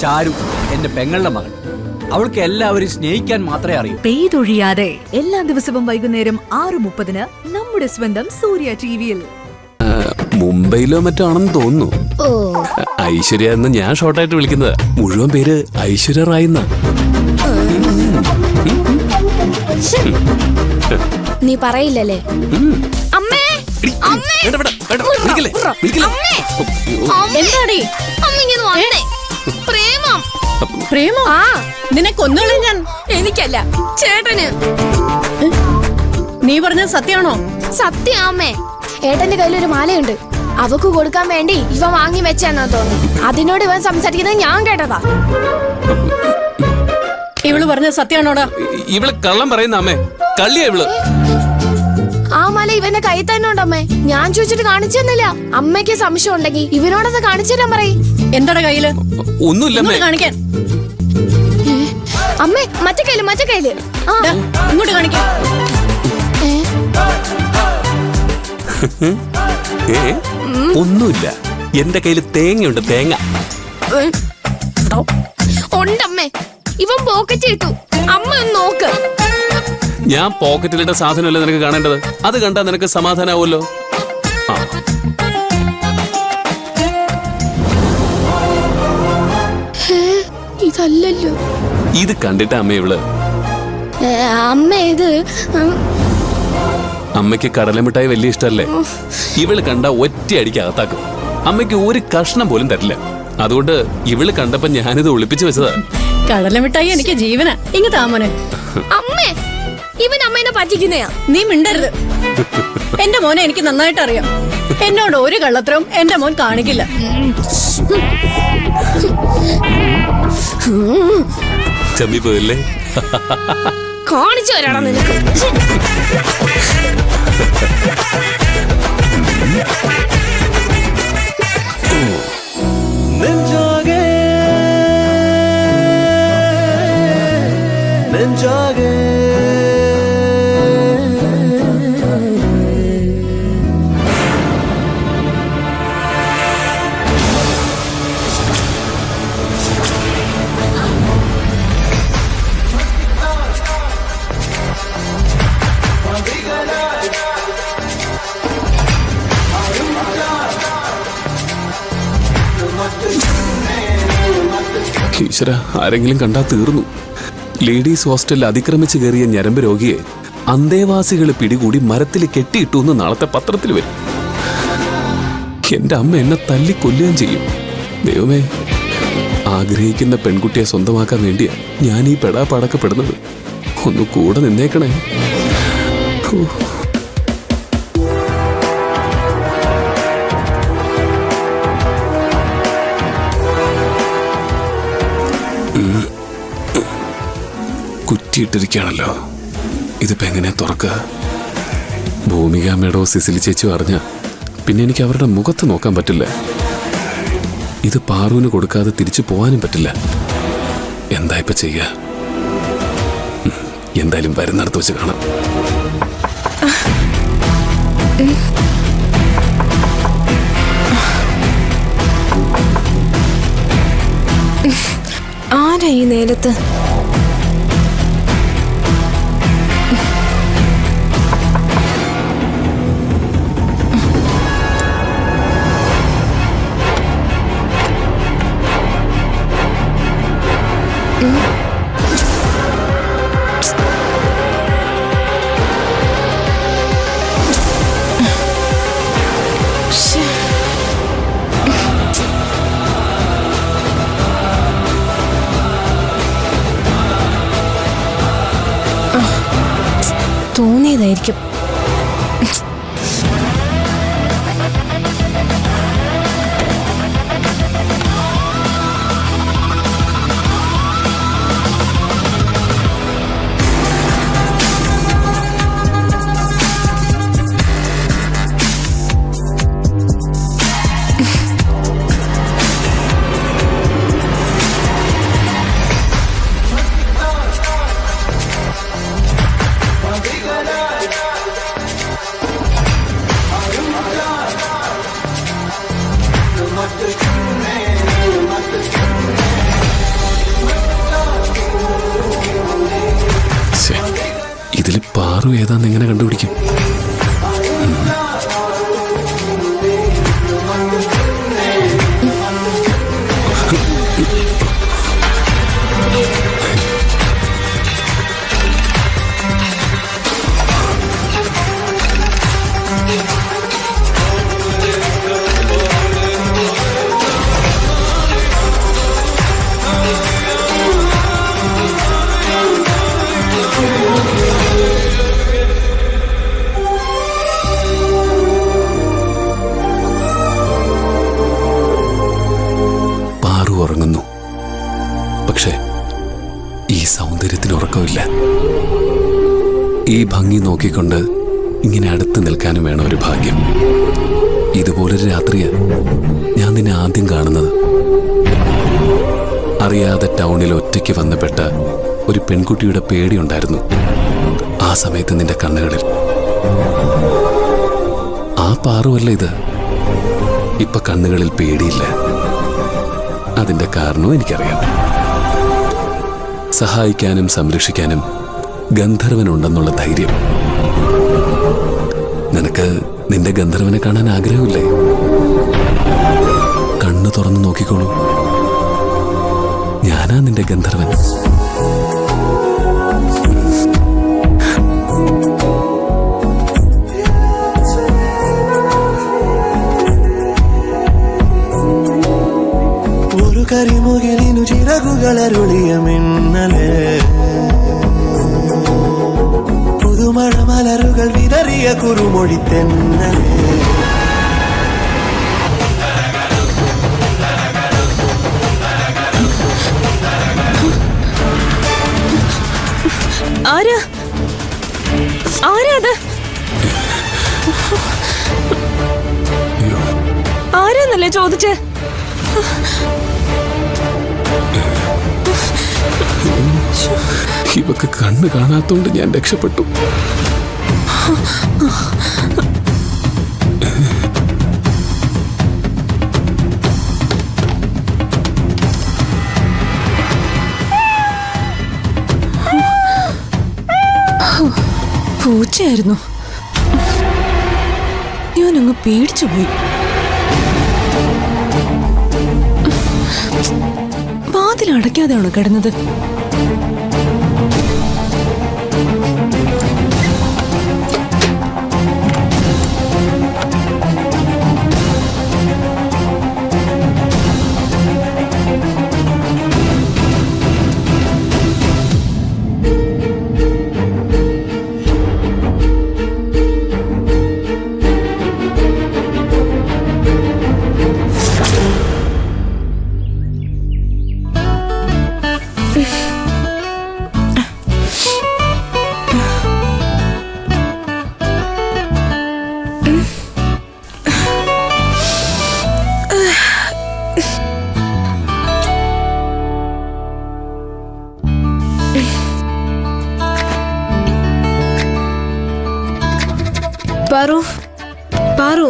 ചാരു എന്റെ പെങ്ങളുടെ മകൾ. അവൾക്ക് എല്ലാവരും സ്നേഹിക്കാൻ മാത്രമേ അറിയൂ. പെയ്തൊഴിയാതെ എല്ലാ ദിവസവും വൈകുന്നേരം 6:30 നമ്മുടെ സ്വന്തം സൂര്യ ടിവിയിൽ. മുംബൈയിലോ മറ്റോ ആണെന്ന് തോന്നുന്നു. ഐശ്വര്യ എന്ന് ഞാൻ ഷോർട്ടായിട്ട് വിളിക്കുന്നത്. മുഴുവൻ പേര് ഐശ്വര്യ റായ് എന്നാ. നീ പറയില്ലല്ലേ? നിനക്കൊന്നുമില്ല. ഞാൻ എനിക്കല്ല, ചേട്ടന്. നീ പറഞ്ഞത് സത്യമാണോ? സത്യം അമ്മേ. ഏട്ടന്റെ കയ്യിലൊരു മാലയുണ്ട്. അവക്ക് കൊടുക്കാൻ വേണ്ടി ഇവ വാങ്ങി വെച്ചാന്നാ തോന്നുന്നു. അതിനോട് ഇവൻ സംസാരിക്കുന്നത് ഞാൻ കേട്ടതാ. ഇവള് പറഞ്ഞത് സത്യമാണോടാ? ഇവള് കള്ളം പറയുന്ന അമ്മേ. കള്ളിയാ ഇവള്. ആ മാല ഇവന്റെ കയ്യിൽ തന്നെ ഉണ്ടമ്മേ. ഞാൻ ചോദിച്ചിട്ട് കാണിച്ചു തന്നില്ല. അമ്മയ്ക്ക് സംശയം ഉണ്ടെങ്കിൽ ഇവനോടത് കാണിച്ചു തരാൻ പറയും. എന്താടാ കയ്യില്? ഒന്നുമില്ല കാണിക്കാൻ. അമ്മേ, മറ്റേ കയ്യില്. ഇങ്ങോട്ട് കാണിക്കാൻ. ഒന്നുമില്ല. എന്റെ കയ്യില് തേങ്ങയുണ്ട്. തേങ്ങ ഉണ്ടമ്മേ. ഇവൻ പോക്കറ്റ് ഇട്ടു. അമ്മ ഒന്ന് നോക്ക്. ഞാൻ പോക്കറ്റിലിട്ട സാധനമല്ലേ നിനക്ക് കാണേണ്ടത്? അത് കണ്ടാ നിനക്ക് സമാധാനാവുമല്ലോ. ഇതല്ലല്ലോ. ഇത് കണ്ടിട്ട് അമ്മ ഇവള്. അമ്മ ഇത് അമ്മയ്ക്ക് കടലമിഠായി വലിയ ഇഷ്ടല്ലേ? ഇവള് കണ്ട ഒറ്റയടിക്ക് അകത്താക്കും. അമ്മയ്ക്ക് ഒരു കഷ്ണം പോലും തരില്ല. അതുകൊണ്ട് ഇവള് കണ്ടപ്പോ ഞാനിത് ഒളിപ്പിച്ചു വെച്ചതാ. കടലമിഠായി എനിക്ക് ജീവനാ. ഇങ്ങ് താമോനെ. അമ്മേ, ഇവൻ അമ്മേനെ പറ്റിക്കുന്നയാ. നീ മിണ്ടരുത്. എന്റെ മോനെ എനിക്ക് നന്നായിട്ട് അറിയാം. എന്നോട് ഒരു കള്ളത്തരവും എന്റെ മോൻ കാണിക്കില്ല. ചമ്മി പോയല്ലേ? കാണിച്ചു തരാടാ നിനക്ക്. ഈശ്വര, ആരെങ്കിലും കണ്ടാ തീർന്നു. ലേഡീസ് ഹോസ്റ്റലിൽ അതിക്രമിച്ച് കയറിയ ഞരമ്പ് രോഗിയെ അന്തേവാസികൾ പിടികൂടി മരത്തിൽ കെട്ടിയിട്ടു എന്ന് നാളത്തെ പത്രത്തിൽ വരും. എന്റെ അമ്മ എന്നെ തല്ലിക്കൊല്ലുകയും ചെയ്യും. ദൈവമേ, ആഗ്രഹിക്കുന്ന പെൺകുട്ടിയെ സ്വന്തമാക്കാൻ വേണ്ടിയാ ഞാൻ ഈ പെടാപ്പാടക്കപ്പെടുന്നത്. ഒന്ന് കൂടെ നിന്നേക്കണേ. കുറ്റിയിട്ടിരിക്കുകയാണല്ലോ. ഇതിപ്പോ എങ്ങനെ തുറക്കുക? ഭൂമികാമ്മയുടെ സിസിലി ചേച്ചി അറിഞ്ഞ പിന്നെ എനിക്ക് അവരുടെ മുഖത്ത് നോക്കാൻ പറ്റില്ല. ഇത് പാറുവിന് കൊടുക്കാതെ തിരിച്ചു പോകാനും പറ്റില്ല. എന്താ ഇപ്പൊ ചെയ്യുക? എന്തായാലും വരുന്നിടത്ത് വെച്ച് കാണാം. ആരാ ഈ നേരത്ത്? തോന്നിയതായിരിക്കും. പാറു ഏതാന്ന് എങ്ങനെ കണ്ടുപിടിക്കും? ഉറങ്ങുന്നു. പക്ഷേ ഈ സൗന്ദര്യത്തിന് ഉറക്കമില്ല. ഈ ഭംഗി നോക്കിക്കൊണ്ട് ഇങ്ങനെ അടുത്ത് നിൽക്കാനും വേണം ഒരു ഭാഗ്യം. ഇതുപോലൊരു രാത്രിയാ ഞാൻ നിന്നെ ആദ്യം കാണുന്നത്. അറിയാതെ ടൗണിൽ ഒറ്റയ്ക്ക് വന്നുപെട്ട ഒരു പെൺകുട്ടിയുടെ പേടിയുണ്ടായിരുന്നു ആ സമയത്ത് നിന്റെ കണ്ണുകളിൽ. ആ പാറുവല്ല ഇത്. ഇപ്പൊ കണ്ണുകളിൽ പേടിയില്ല. അതിന്റെ കാരണവും എനിക്കറിയാം. സഹായിക്കാനും സംരക്ഷിക്കാനും ഗന്ധർവനുണ്ടെന്നുള്ള ധൈര്യം. നിനക്ക് നിന്റെ ഗന്ധർവനെ കാണാൻ ആഗ്രഹമില്ലേ? കണ്ണു തുറന്നു നോക്കിക്കോളൂ. ഞാനാ നിന്റെ ഗന്ധർവൻ. കരിമുകിലിനു ചിറകുകളരുളിയ മിന്നലേ, പുതുമഴ മലരുകൾ വിതറിയ കുറുമൊഴി തെന്നലേ. ആരാ ആരാത്? ആരാന്നല്ലേ ചോദിച്ചേ? ഇവക്ക് കണ്ണ് കാണാത്തോണ്ട് ഞാൻ രക്ഷപ്പെട്ടു. പൂച്ചയായിരുന്നു. ഞാനങ്ങ് പേടിച്ചുപോയി. വാതിലടയ്ക്കാതെയാണോ കിടന്നത്? പാറു, പാറു,